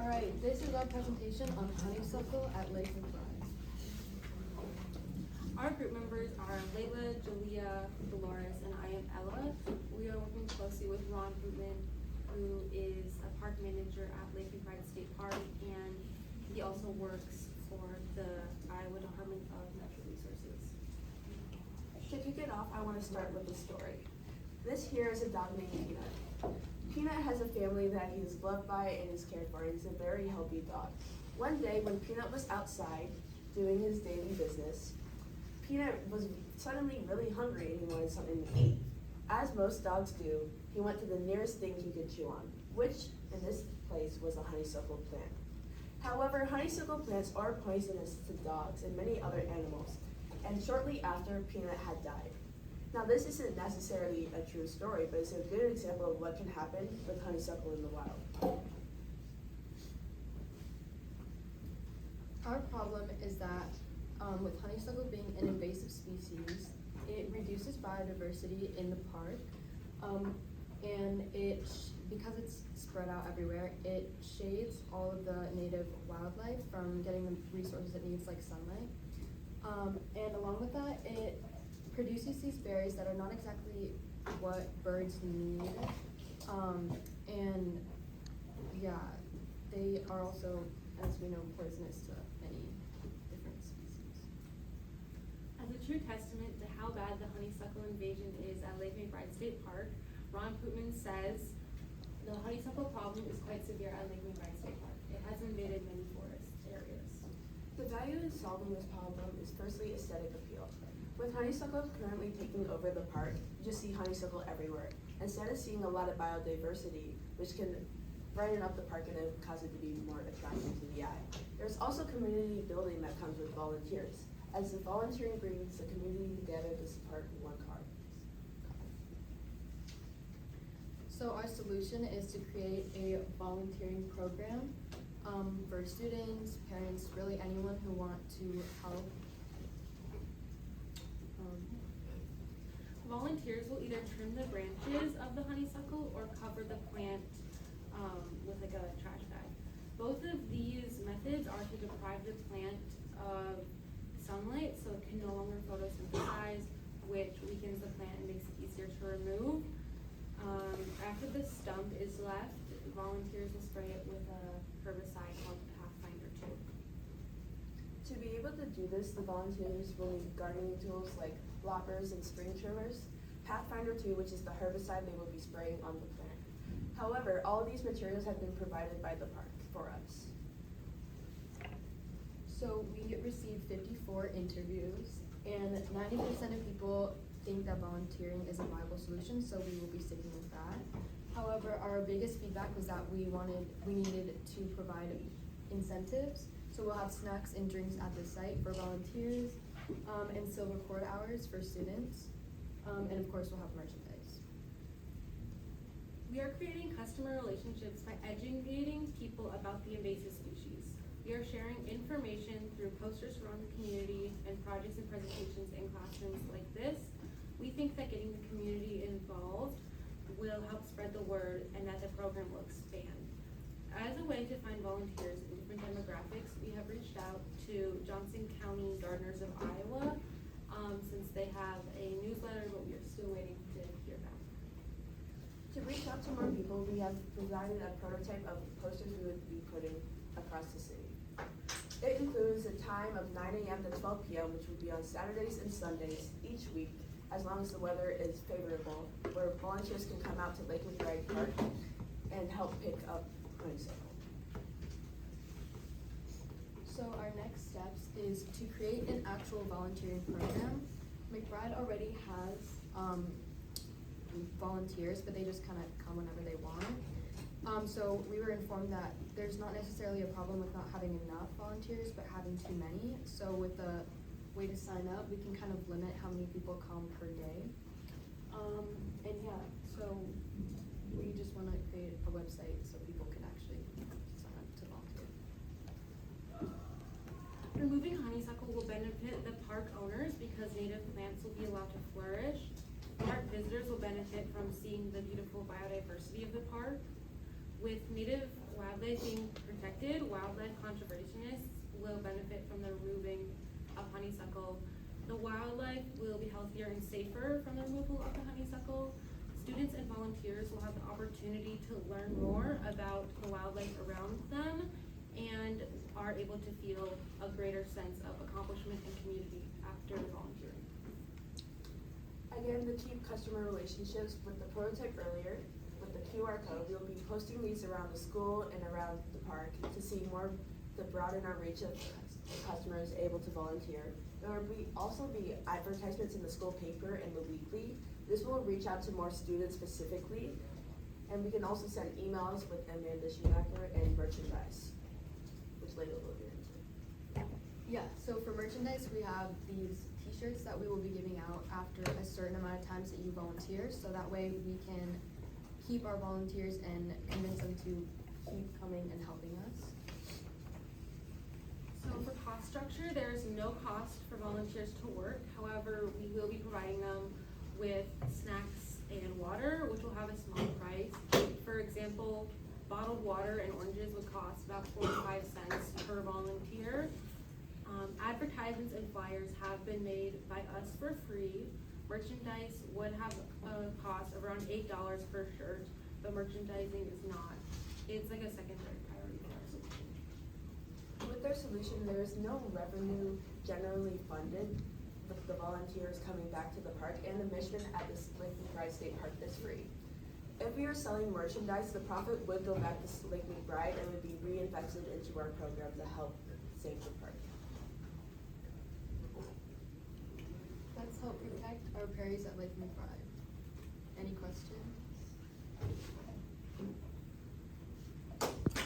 Alright, this is our presentation on Honeysuckle at Lake McBride. Our group members are Layla, Julia, Dolores, and I am Ella. We are working closely with Ron Bootman, who is a park manager at Lake McBride State Park, and he also works for the Iowa Department of Natural Resources. To kick it off, I want to start with a story. This here is a dog named Peanut. Peanut has a family that he is loved by and is cared for, and he's a very healthy dog. One day, when Peanut was outside doing his daily business, Peanut was suddenly really hungry and he wanted something to eat. As most dogs do, he went to the nearest thing he could chew on, which in this place was a honeysuckle plant. However, honeysuckle plants are poisonous to dogs and many other animals, and shortly after, Peanut had died. Now, this isn't necessarily a true story, but it's a good example of what can happen with honeysuckle in the wild. Our problem is that with honeysuckle being an invasive species, it reduces biodiversity in the park, and because it's spread out everywhere, it shades all of the native wildlife from getting the resources it needs, like sunlight. And along with that, it produces these berries that are not exactly what birds need, and yeah, they are also, as we know, poisonous to many different species. As a true testament to how bad the honeysuckle invasion is at Lake McBride State Park, Ron Pootman says the honeysuckle problem is quite severe at Lake McBride State Park. It has invaded many forest areas. The value in solving this problem is firstly aesthetic appeal. With honeysuckle currently taking over the park, you just see honeysuckle everywhere, instead of seeing a lot of biodiversity, which can brighten up the park and cause it to be more attractive to the eye. There's also community building that comes with volunteers. As the volunteering brings the community together to support one cause. So our solution is to create a volunteering program for students, parents, really anyone who want to help. Volunteers will either trim the branches of the honeysuckle or cover the plant with like a trash bag. Both of these methods are to deprive the plant of sunlight so it can no longer photosynthesize, which weakens the plant and makes it easier to remove. After the stump is left, volunteers will spray it with a herbicide called Pathfinder 2. To be able to do this, the volunteers will need gardening tools like loppers and string trimmers, Pathfinder 2, which is the herbicide they will be spraying on the plant. However, all of these materials have been provided by the park for us. So we received 54 interviews, and 90% of people think that volunteering is a viable solution, so we will be sticking with that. However, our biggest feedback was that we needed to provide incentives. So we'll have snacks and drinks at the site for volunteers, and silver cord hours for students, and of course we'll have merchandise. We are creating customer relationships by educating people about the invasive species. We are sharing information through posters around the community and projects and presentations in classrooms like this. We think that getting the community involved will help spread the word and that the program will expand. As a way to find volunteers in different demographics, we have reached out to Johnson County Gardeners of Iowa, since they have a newsletter, but we are still waiting to hear back. To reach out to more people, we have provided a prototype of posters we would be putting across the city. It includes a time of 9 a.m. to 12 p.m., which will be on Saturdays and Sundays each week, as long as the weather is favorable, where volunteers can come out to Lake McBride Park and help pick up honeysuckle. So our next steps is to create an actual volunteering program. McBride already has volunteers, but they just kind of come whenever they want. So we were informed that there's not necessarily a problem with not having enough volunteers, but having too many. So with the way to sign up, we can kind of limit how many people come per day. And yeah, so we just want to create a website so people can actually sign up to volunteer. Removing honeysuckle will benefit the park owners because native plants will be allowed to flourish. Park visitors will benefit from seeing the beautiful biodiversity of the park. With native wildlife being protected, wildlife conservationists will benefit from the removing of honeysuckle. The wildlife will be healthier and safer from the removal of the honeysuckle. Students and volunteers will have the opportunity to learn more about the wildlife around them and are able to feel a greater sense of accomplishment and community after volunteering. Again, to keep customer relationships with the prototype earlier, with the QR code, we'll be posting these around the school and around the park to see more, to broaden our reach of customers able to volunteer. There will also be advertisements in the school paper and the weekly. This will reach out to more students specifically, and we can also send emails with Amanda Schumacher and merchandise, which later we'll get into. Yeah, so for merchandise, we have these t-shirts that we will be giving out after a certain amount of times that you volunteer, so that way we can keep our volunteers and convince them to keep coming and helping us. So for cost structure, there is no cost for volunteers to work. However, we will be providing them with snacks and water, which will have a small price. For example, bottled water and oranges would cost about 45 cents per volunteer. Advertisements and flyers have been made by us for free. Merchandise would have a cost of around $8 per shirt, but merchandising is not. It's like a secondary priority for our solution. With their solution, there is no revenue generally funded with the volunteers coming back to the park, and admission at this Lake McBride State Park is free. If we are selling merchandise, the profit would go back to Lake McBride and would be reinvested into our program to help save the park. Let's help protect our prairies at Lake McBride. Any questions?